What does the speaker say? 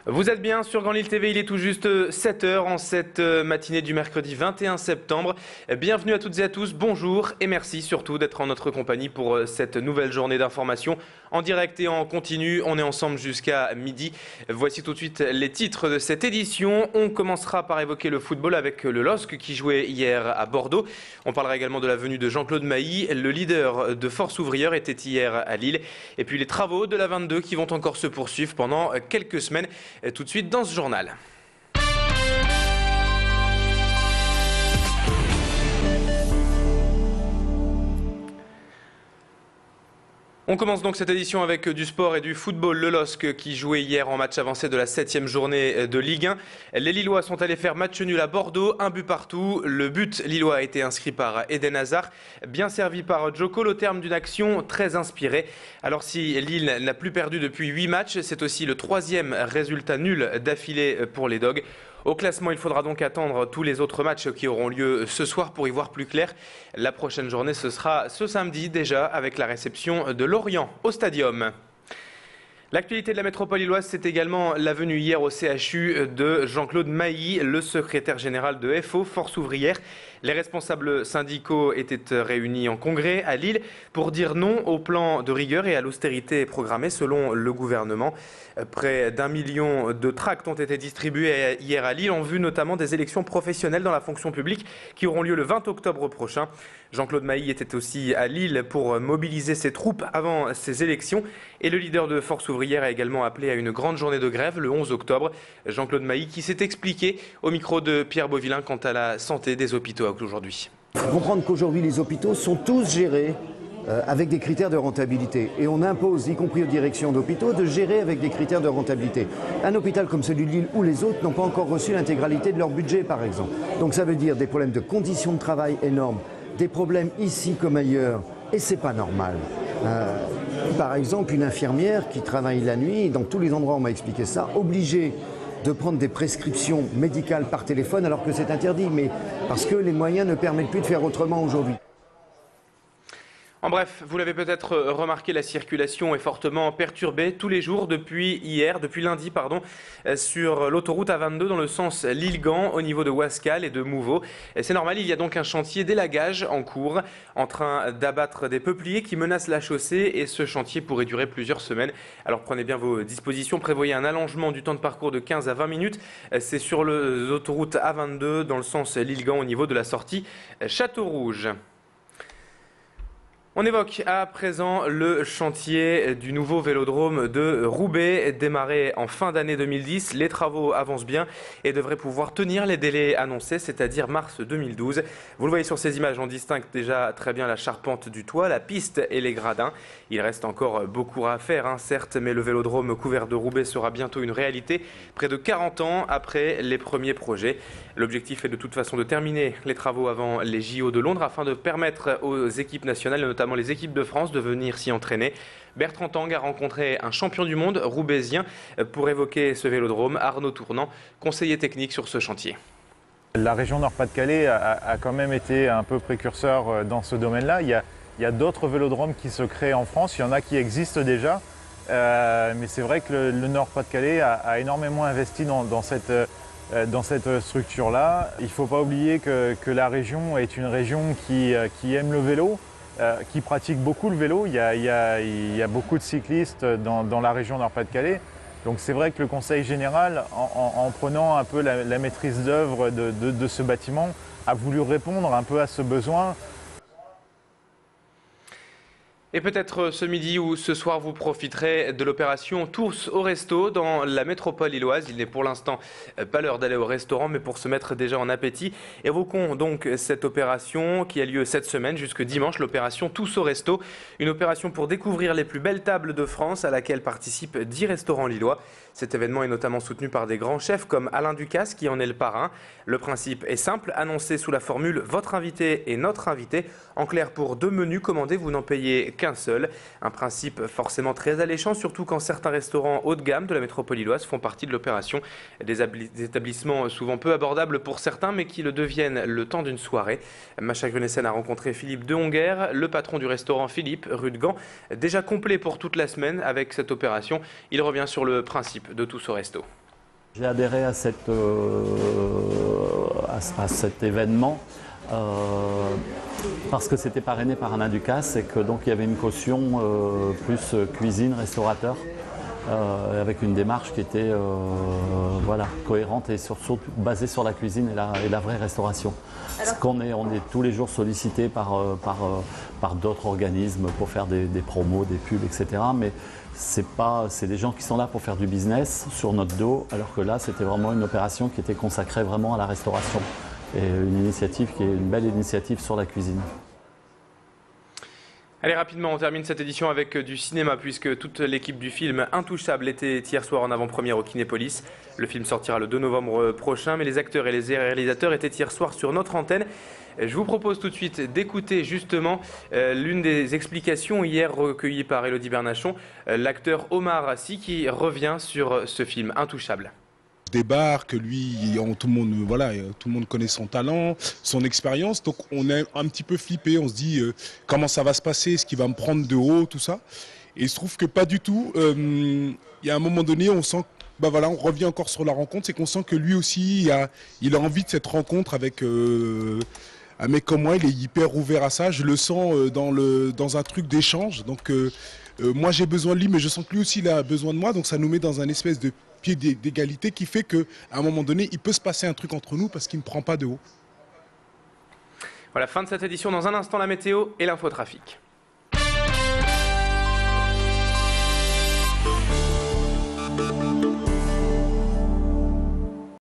Vous êtes bien sur Grand Lille TV, il est tout juste 7h en cette matinée du mercredi 21 septembre. Bienvenue à toutes et à tous, bonjour et merci surtout d'être en notre compagnie pour cette nouvelle journée d'information en direct et en continu. On est ensemble jusqu'à midi. Voici tout de suite les titres de cette édition. On commencera par évoquer le football avec le LOSC qui jouait hier à Bordeaux. On parlera également de la venue de Jean-Claude Mailly. Le leader de Force Ouvrière était hier à Lille. Et puis les travaux de la 22 qui vont encore se poursuivre pendant quelques semaines. Tout de suite dans ce journal. On commence donc cette édition avec du sport et du football. Le LOSC qui jouait hier en match avancé de la 7e journée de Ligue 1. Les Lillois sont allés faire match nul à Bordeaux, un but partout. Le but lillois a été inscrit par Eden Hazard, bien servi par Djoko au terme d'une action très inspirée. Alors si Lille n'a plus perdu depuis 8 matchs, c'est aussi le 3e résultat nul d'affilée pour les Dogs. Au classement, il faudra donc attendre tous les autres matchs qui auront lieu ce soir pour y voir plus clair. La prochaine journée, ce sera ce samedi déjà avec la réception de Lorient au Stadium. L'actualité de la métropole lilloise, c'est également la venue hier au CHU de Jean-Claude Mailly, le secrétaire général de FO, Force Ouvrière. Les responsables syndicaux étaient réunis en congrès à Lille pour dire non au plan de rigueur et à l'austérité programmée selon le gouvernement. Près d'1 million de tracts ont été distribués hier à Lille en vue notamment des élections professionnelles dans la fonction publique qui auront lieu le 20 octobre prochain. Jean-Claude Mailly était aussi à Lille pour mobiliser ses troupes avant ces élections et le leader de Force Ouvrière a également appelé à une grande journée de grève le 11 octobre. Jean-Claude Mailly qui s'est expliqué au micro de Pierre Beauvillain quant à la santé des hôpitaux aujourd'hui. Il faut comprendre qu'aujourd'hui les hôpitaux sont tous gérés avec des critères de rentabilité et on impose, y compris aux directions d'hôpitaux, de gérer avec des critères de rentabilité. Un hôpital comme celui de Lille ou les autres n'ont pas encore reçu l'intégralité de leur budget par exemple. Donc ça veut dire des problèmes de conditions de travail énormes, des problèmes ici comme ailleurs et c'est pas normal. Par exemple une infirmière qui travaille la nuit, dans tous les endroits on m'a expliqué ça, obligée de prendre des prescriptions médicales par téléphone alors que c'est interdit, mais parce que les moyens ne permettent plus de faire autrement aujourd'hui. En bref, vous l'avez peut-être remarqué, la circulation est fortement perturbée tous les jours depuis lundi, sur l'autoroute A22 dans le sens Lille-Gand au niveau de Ouascal et de Mouveau. C'est normal, il y a donc un chantier d'élagage en cours en train d'abattre des peupliers qui menacent la chaussée et ce chantier pourrait durer plusieurs semaines. Alors prenez bien vos dispositions, prévoyez un allongement du temps de parcours de 15 à 20 minutes. C'est sur l'autoroute A22 dans le sens Lille-Gand au niveau de la sortie Château-Rouge. On évoque à présent le chantier du nouveau vélodrome de Roubaix, démarré en fin d'année 2010. Les travaux avancent bien et devraient pouvoir tenir les délais annoncés, c'est-à-dire mars 2012. Vous le voyez sur ces images, on distingue déjà très bien la charpente du toit, la piste et les gradins. Il reste encore beaucoup à faire, certes, mais le vélodrome couvert de Roubaix sera bientôt une réalité, près de 40 ans après les premiers projets. L'objectif est de toute façon de terminer les travaux avant les JO de Londres afin de permettre aux équipes nationales, notamment les équipes de France, de venir s'y entraîner. Bertrand Tangue a rencontré un champion du monde roubaisien pour évoquer ce vélodrome, Arnaud Tournant, conseiller technique sur ce chantier. La région Nord-Pas-de-Calais a quand même été un peu précurseur dans ce domaine-là. Il y a d'autres vélodromes qui se créent en France, il y en a qui existent déjà, mais c'est vrai que le Nord-Pas-de-Calais a énormément investi dans cette structure-là. Il ne faut pas oublier que la région est une région qui aime le vélo, qui pratique beaucoup le vélo. Il y a beaucoup de cyclistes dans la région Nord-Pas-de-Calais. Donc c'est vrai que le Conseil général, en prenant un peu la maîtrise d'œuvre de ce bâtiment, a voulu répondre un peu à ce besoin. Et peut-être ce midi ou ce soir, vous profiterez de l'opération Tous au Resto dans la métropole lilloise. Il n'est pour l'instant pas l'heure d'aller au restaurant, mais pour se mettre déjà en appétit. Évoquons donc cette opération qui a lieu cette semaine jusque dimanche, l'opération Tous au Resto. Une opération pour découvrir les plus belles tables de France à laquelle participent 10 restaurants lillois. Cet événement est notamment soutenu par des grands chefs comme Alain Ducasse qui en est le parrain. Le principe est simple, annoncé sous la formule « Votre invité et notre invité ». En clair, pour 2 menus commandés, vous n'en payez qu'un seul. Un principe forcément très alléchant, surtout quand certains restaurants haut de gamme de la métropole lilloise font partie de l'opération. Des établissements souvent peu abordables pour certains, mais qui le deviennent le temps d'une soirée. Macha Grenessen a rencontré Philippe Dehonger, le patron du restaurant Philippe, rue de Gand. Déjà complet pour toute la semaine avec cette opération. Il revient sur le principe de Tous au Resto. J'ai adhéré à cet événement parce que c'était parrainé par Alain Ducasse et que donc il y avait une caution plus cuisine, restaurateur, avec une démarche qui était voilà, cohérente et surtout basée sur la cuisine et la vraie restauration. Parce qu'on est tous les jours sollicité par d'autres organismes pour faire des promos, des pubs, etc. Mais c'est des gens qui sont là pour faire du business sur notre dos, alors que là, c'était vraiment une opération qui était consacrée vraiment à la restauration. Et une initiative qui est une belle initiative sur la cuisine. Allez, rapidement, on termine cette édition avec du cinéma, puisque toute l'équipe du film Intouchable était hier soir en avant-première au Kinépolis. Le film sortira le 2 novembre prochain, mais les acteurs et les réalisateurs étaient hier soir sur notre antenne. Je vous propose tout de suite d'écouter justement l'une des explications hier recueillies par Élodie Bernachon, l'acteur Omar Sy qui revient sur ce film Intouchable. Débarque, lui, tout le monde, voilà, tout le monde connaît son talent, son expérience, donc on est un petit peu flippé, on se dit comment ça va se passer, est-ce qu'il va me prendre de haut, tout ça. Et il se trouve que pas du tout. Il y a un moment donné, on sent, bah voilà, on revient encore sur la rencontre, c'est qu'on sent que lui aussi, il a envie de cette rencontre avec un mec comme moi, il est hyper ouvert à ça, je le sens dans un truc d'échange, donc moi j'ai besoin de lui, mais je sens que lui aussi il a besoin de moi, donc ça nous met dans un espèce de pied d'égalité qui fait qu'à un moment donné, il peut se passer un truc entre nous parce qu'il ne prend pas de haut. Voilà, fin de cette édition. Dans un instant, la météo et l'infotrafic.